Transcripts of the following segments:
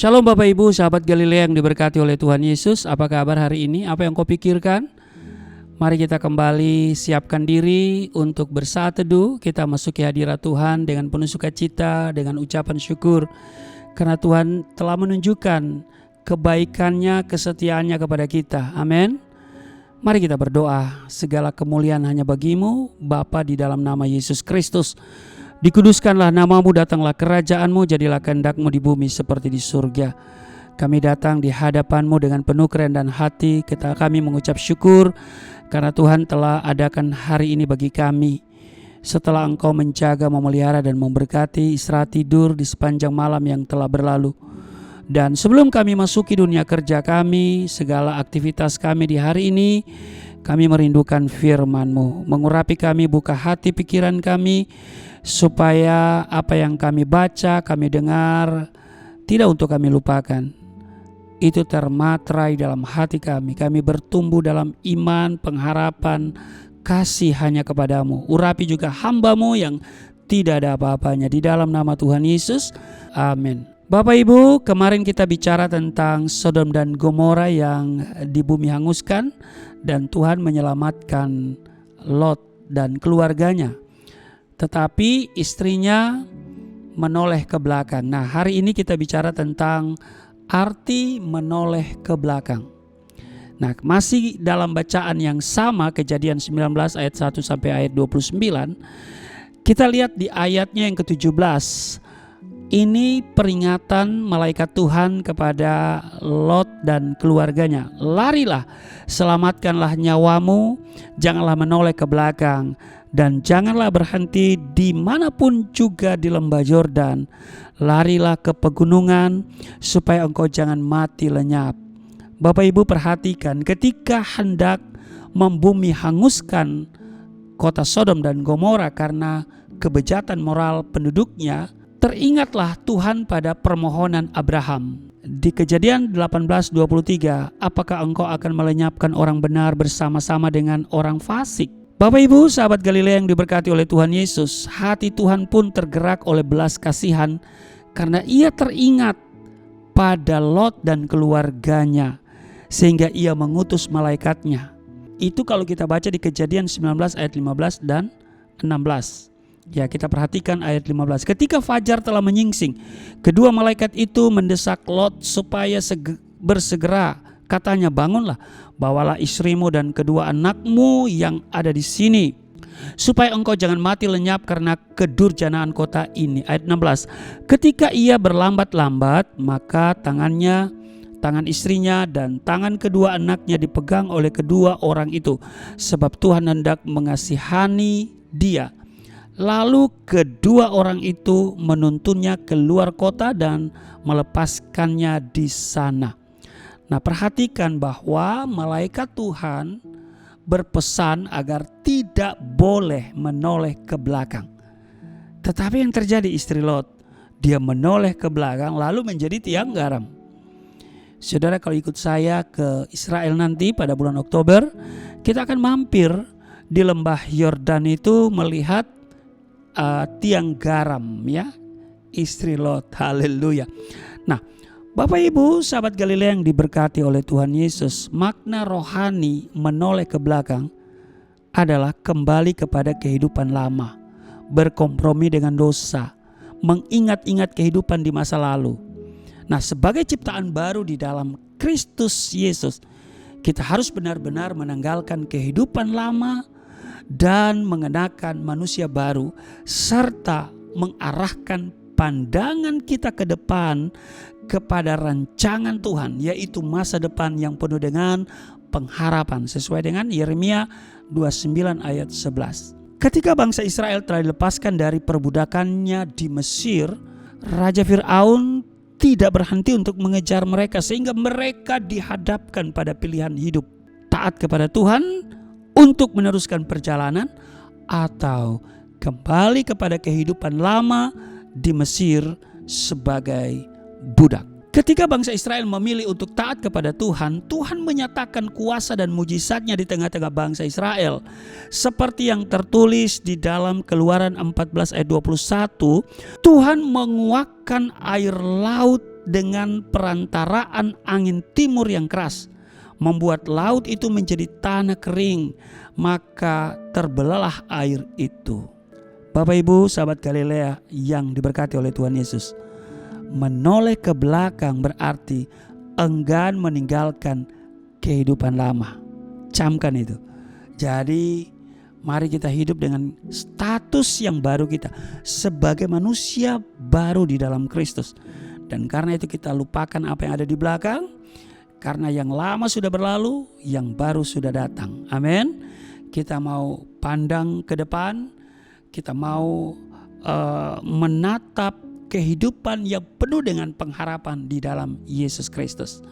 Shalom Bapak Ibu, sahabat Galilea yang diberkati oleh Tuhan Yesus. Apa kabar hari ini? Apa yang kau pikirkan? Mari kita kembali siapkan diri untuk bersaat teduh. Kita masuki hadirat Tuhan dengan penuh sukacita, dengan ucapan syukur. Karena Tuhan telah menunjukkan kebaikannya, kesetiaannya kepada kita. Amin. Mari kita berdoa. Segala kemuliaan hanya bagimu, Bapa, di dalam nama Yesus Kristus. Dikuduskanlah namamu, datanglah kerajaanmu, jadilah kehendakmu di bumi seperti di surga. Kami datang di hadapanmu dengan penuh kerendahan hati. Kami mengucap syukur karena Tuhan telah adakan hari ini bagi kami. Setelah Engkau menjaga, memelihara dan memberkati istirahat tidur di sepanjang malam yang telah berlalu. Dan sebelum kami masuki dunia kerja kami, segala aktivitas kami di hari ini, kami merindukan firman-Mu. Mengurapi kami, buka hati pikiran kami, supaya apa yang kami baca, kami dengar, tidak untuk kami lupakan. Itu termaterai dalam hati kami. Kami bertumbuh dalam iman, pengharapan, kasih hanya kepadamu. Urapi juga hamba-Mu yang tidak ada apa-apanya. Di dalam nama Tuhan Yesus, amin. Bapak Ibu, kemarin kita bicara tentang Sodom dan Gomora yang di bumi hanguskan, dan Tuhan menyelamatkan Lot dan keluarganya. Tetapi istrinya menoleh ke belakang. Nah, hari ini kita bicara tentang arti menoleh ke belakang. Nah, masih dalam bacaan yang sama, Kejadian 19 ayat 1 sampai ayat 29. Kita lihat di ayatnya yang ke-17. Ini peringatan malaikat Tuhan kepada Lot dan keluarganya. Larilah, selamatkanlah nyawamu, janganlah menoleh ke belakang, dan janganlah berhenti dimanapun juga di lembah Yordan. Larilah ke pegunungan supaya engkau jangan mati lenyap. Bapak Ibu perhatikan, ketika hendak membumi hanguskan kota Sodom dan Gomora karena kebejatan moral penduduknya, teringatlah Tuhan pada permohonan Abraham. Di Kejadian 18:23, apakah engkau akan melenyapkan orang benar bersama-sama dengan orang fasik? Bapak Ibu, sahabat Galilea yang diberkati oleh Tuhan Yesus, hati Tuhan pun tergerak oleh belas kasihan karena ia teringat pada Lot dan keluarganya, sehingga ia mengutus malaikatnya. Itu kalau kita baca di Kejadian 19 ayat 15 dan 16. Ya, kita perhatikan ayat 15. Ketika fajar telah menyingsing, kedua malaikat itu mendesak Lot supaya bersegera. Katanya, bangunlah, bawalah istrimu dan kedua anakmu yang ada di sini, supaya engkau jangan mati lenyap karena kedurjanaan kota ini. Ayat 16. Ketika ia berlambat-lambat, maka tangan istrinya dan tangan kedua anaknya dipegang oleh kedua orang itu, sebab Tuhan hendak mengasihani dia. Lalu kedua orang itu menuntunnya keluar kota dan melepaskannya di sana. Nah, perhatikan bahwa malaikat Tuhan berpesan agar tidak boleh menoleh ke belakang. Tetapi yang terjadi istri Lot, dia menoleh ke belakang lalu menjadi tiang garam. Saudara, kalau ikut saya ke Israel nanti pada bulan Oktober, kita akan mampir di lembah Yordan itu melihat tiang garam, ya, istri Lot. Haleluya. Nah, Bapak Ibu, sahabat Galilea yang diberkati oleh Tuhan Yesus, makna rohani menoleh ke belakang adalah kembali kepada kehidupan lama, berkompromi dengan dosa, mengingat-ingat kehidupan di masa lalu. Nah, sebagai ciptaan baru di dalam Kristus Yesus, kita harus benar-benar menanggalkan kehidupan lama dan mengenakan manusia baru, serta mengarahkan pandangan kita ke depan kepada rancangan Tuhan, yaitu masa depan yang penuh dengan pengharapan, sesuai dengan Yeremia 29 ayat 11. Ketika bangsa Israel telah dilepaskan dari perbudakannya di Mesir, Raja Fir'aun tidak berhenti untuk mengejar mereka, sehingga mereka dihadapkan pada pilihan hidup: taat kepada Tuhan untuk meneruskan perjalanan, atau kembali kepada kehidupan lama di Mesir sebagai budak. Ketika bangsa Israel memilih untuk taat kepada Tuhan, Tuhan menyatakan kuasa dan mujizatnya di tengah-tengah bangsa Israel. Seperti yang tertulis di dalam Keluaran 14 ayat 21, Tuhan menguakkan air laut dengan perantaraan angin timur yang keras, membuat laut itu menjadi tanah kering, maka terbelahlah air itu. Bapak Ibu sahabat Galilea yang diberkati oleh Tuhan Yesus, menoleh ke belakang berarti enggan meninggalkan kehidupan lama. Camkan itu. Jadi mari kita hidup dengan status yang baru kita sebagai manusia baru di dalam Kristus. Dan karena itu kita lupakan apa yang ada di belakang, karena yang lama sudah berlalu, yang baru sudah datang. Amin. Kita mau pandang ke depan, kita mau menatap kehidupan yang penuh dengan pengharapan di dalam Yesus Kristus.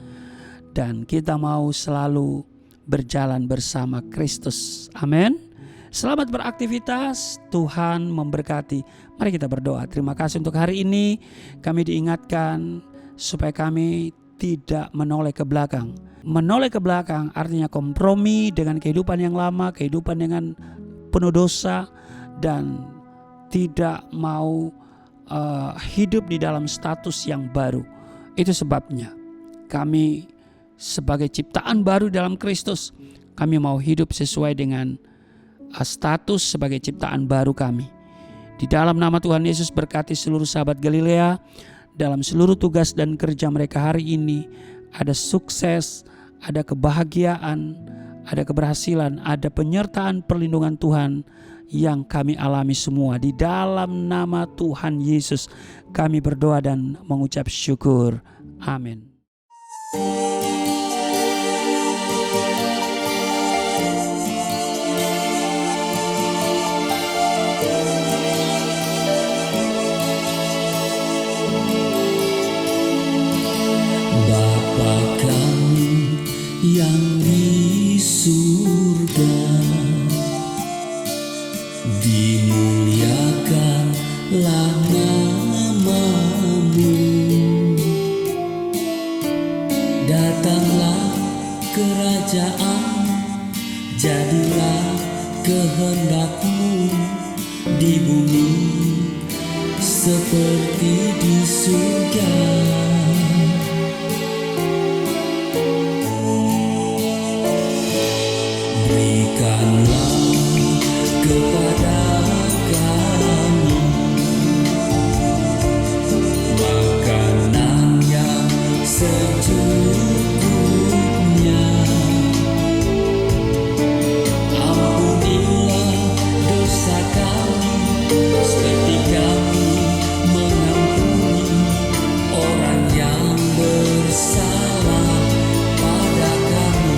Dan kita mau selalu berjalan bersama Kristus. Amin. Selamat beraktivitas, Tuhan memberkati. Mari kita berdoa. Terima kasih untuk hari ini kami diingatkan supaya kami tidak menoleh ke belakang. Menoleh ke belakang artinya kompromi dengan kehidupan yang lama, kehidupan dengan penuh dosa, dan tidak mau hidup di dalam status yang baru. Itu sebabnya kami sebagai ciptaan baru dalam Kristus, kami mau hidup sesuai dengan status sebagai ciptaan baru kami. Di dalam nama Tuhan Yesus, berkati seluruh sahabat Galilea dalam seluruh tugas dan kerja mereka hari ini. Ada sukses, ada kebahagiaan, ada keberhasilan, ada penyertaan perlindungan Tuhan yang kami alami semua. Di dalam nama Tuhan Yesus kami berdoa dan mengucap syukur. Amin. Bapa kami yang di surga, dimuliakanlah nama-Mu. Datanglah kerajaan, jadilah kehendak-Mu di bumi seperti di surga. Berikanlah kepada kami makanan yang secukupnya. Ampunilah dosa kami seperti kami mengampuni orang yang bersalah pada kami.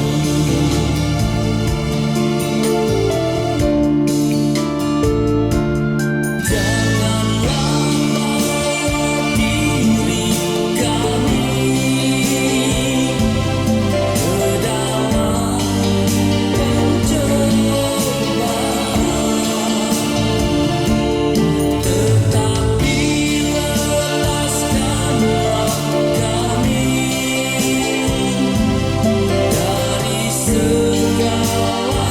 Segala